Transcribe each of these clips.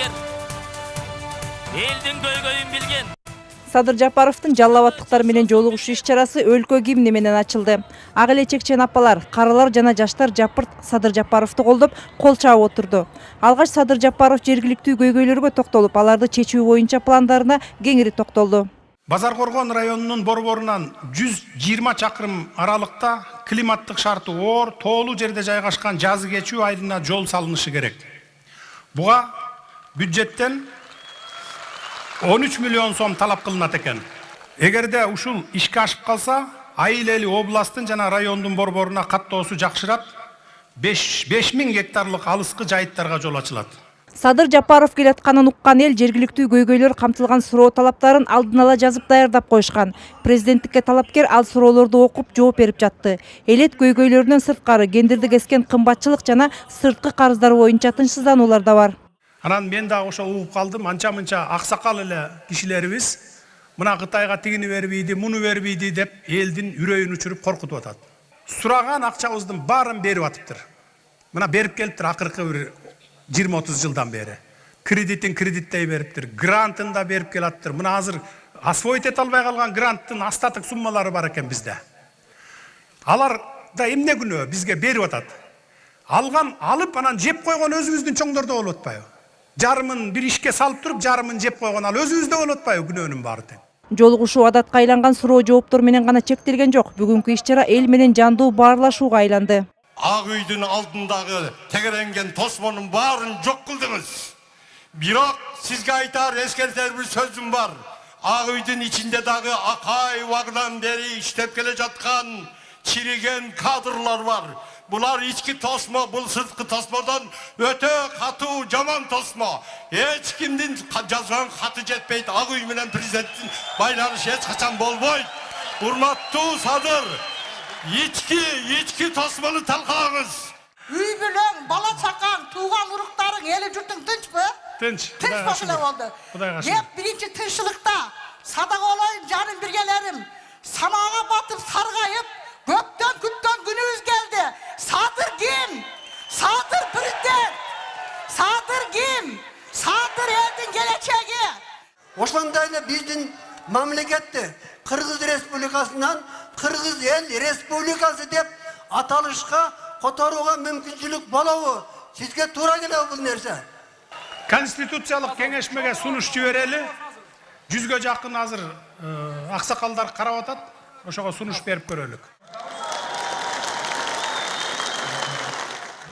талапкер. Элдин көйгөйүн билген. Садыр Жапаровдун Жалал Абадтыктар менен жолугушуу иш-чарасы өлкө гимни менен ачылды. Ак эле чекчен апалар, карылар жана жаштар жапырт Садыр Жапаровду колдоп, кол чаап отурду. Алгач Садыр Жапаров жергиликтүү көйгөйлөргө токтолуп, аларды чечүү боюнча пландарына кеңири токтолду. Базаркоргон районунун борборунан 120 чакырым аралыкта климаттык шарты оор, тоолуу жерде жайгашкан жазы кечүү айылына жол салынышы керек. Буга бюджеттен 13 миллион сом талап кылынат экен. Эгерде ушул ишке ашып калса, айыл эли областтын жана райондун борборуна каттоосу жакшырап, 5000 гектарлык алыскы жайыттарга жол ачылат. Садыр Жапаров келатканын уккан эл жергиликтүү көйгөйлөр камтылган суроо талаптарын алдын ала жазып даярдап коюшкан. Президенттикке талапкер ал суроолорду окуп жооп берип жатты. Элет көйгөйлөрүнөн сырткары гендерди кескен кымбатчылык жана сырткы карыздар боюнча тынчсыздануулар да бар. Анан мен да ошо угуп калдым, анча-мынча аксакал эле кишилерибиз мына Кытайга тигини бербейди, муну бербейди деп элдин үрөйүн учуруп коркутуп атат. Сураган акчабыздын баарын берип атыптыр. Мына берип келиптир акыркы бир 20-30 жылдан бери. Кредиттей бериптир, грантын да берип келаттыр. Мына азыр освоить эте албай калган гранттын астатык суммалары бар экен бизде. Алар да эмне күнөө бизге берип атат. Алып анан жеп койгон өзүбүздүн чоңдордо болуп атпайбы? Жарымын бир ишке салып туруп, жарымын жеп койгон ал өзүбүздө болуп атпайбы күнөөнүн баары тең. Жолугушуу адатка айланган суроо жооптор менен гана чектелген жок. Бүгүнкү иш-чара эл менен жандуу баарлашууга айланды. Ак үйдүн алдындагы тегеренген тосмонун баарын жок кылдыңыз. Бирок сизге айтар эскертер бир сөзүм бар. Ак үйдүн ичинде дагы акай убагынан бери иштеп келе жаткан чириген кадрлар бар. Булар ички тосмо, бул сырткы тосмодон өтө катуу жаман тосмо. Эч кимдин жазган каты жетпейт. Ак үй менен президенттин байланышы эч качан болбойт. Урматтуу Садыр, ички тосмону талкалаңыз. Үй бүлөң, бала чакаң, тууган уруктарың, эли журтуң тынчпы? Тынч. Тынч башылы болду. Деп биринчи тынччылыкта садак олоюн жаным биргелерим, самага батып саргайып, көптөн күткөн күнүбүз келди. Садыр ким? Садыр президент. Садыр ким? Садыр элдин келечеги. Ошондой эле биздин мамлекетти Кыргыз Республикасынан Кыргыз эл республикасы деп аталышка которууга мүмкүнчүлүк болобу? Сизге туура келеби бул нерсе? Конституциялык кеңешмеге сунуш жиберели. 100га жакын азыр аксакалдар карап атат. Ошого сунуш берип көрөлүк.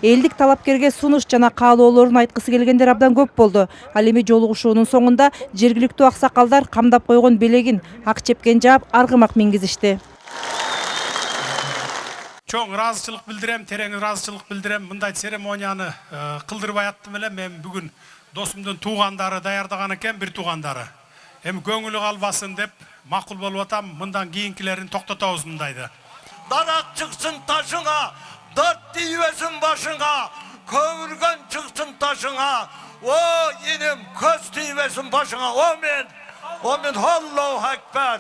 Элдик талапкерге сунуш жана каалоолорун айткысы келгендер абдан көп болду. Ал эми жолугушуунун соңунда жергиликтүү аксакалдар камдап койгон белегин ак чепкен жаап аргымак мингизишти. Чоң ыраазычылык билдирем, терең ыраазычылык билдирем. Мындай церемонияны кылдырбай аттым эле. Мен бүгүн досумдун туугандары даярдаган экен, бир туугандары. Эми көңүлү калбасын деп макул болуп атам. Мындан кийинкилерин токтотобуз мындайды. Дарак чыксын ташыңа, дырт тийбесин башыңа, көмүлгөн чыксын ташыңа, о иним көз тийбесин башыңа, о мен, Аллаху акбар.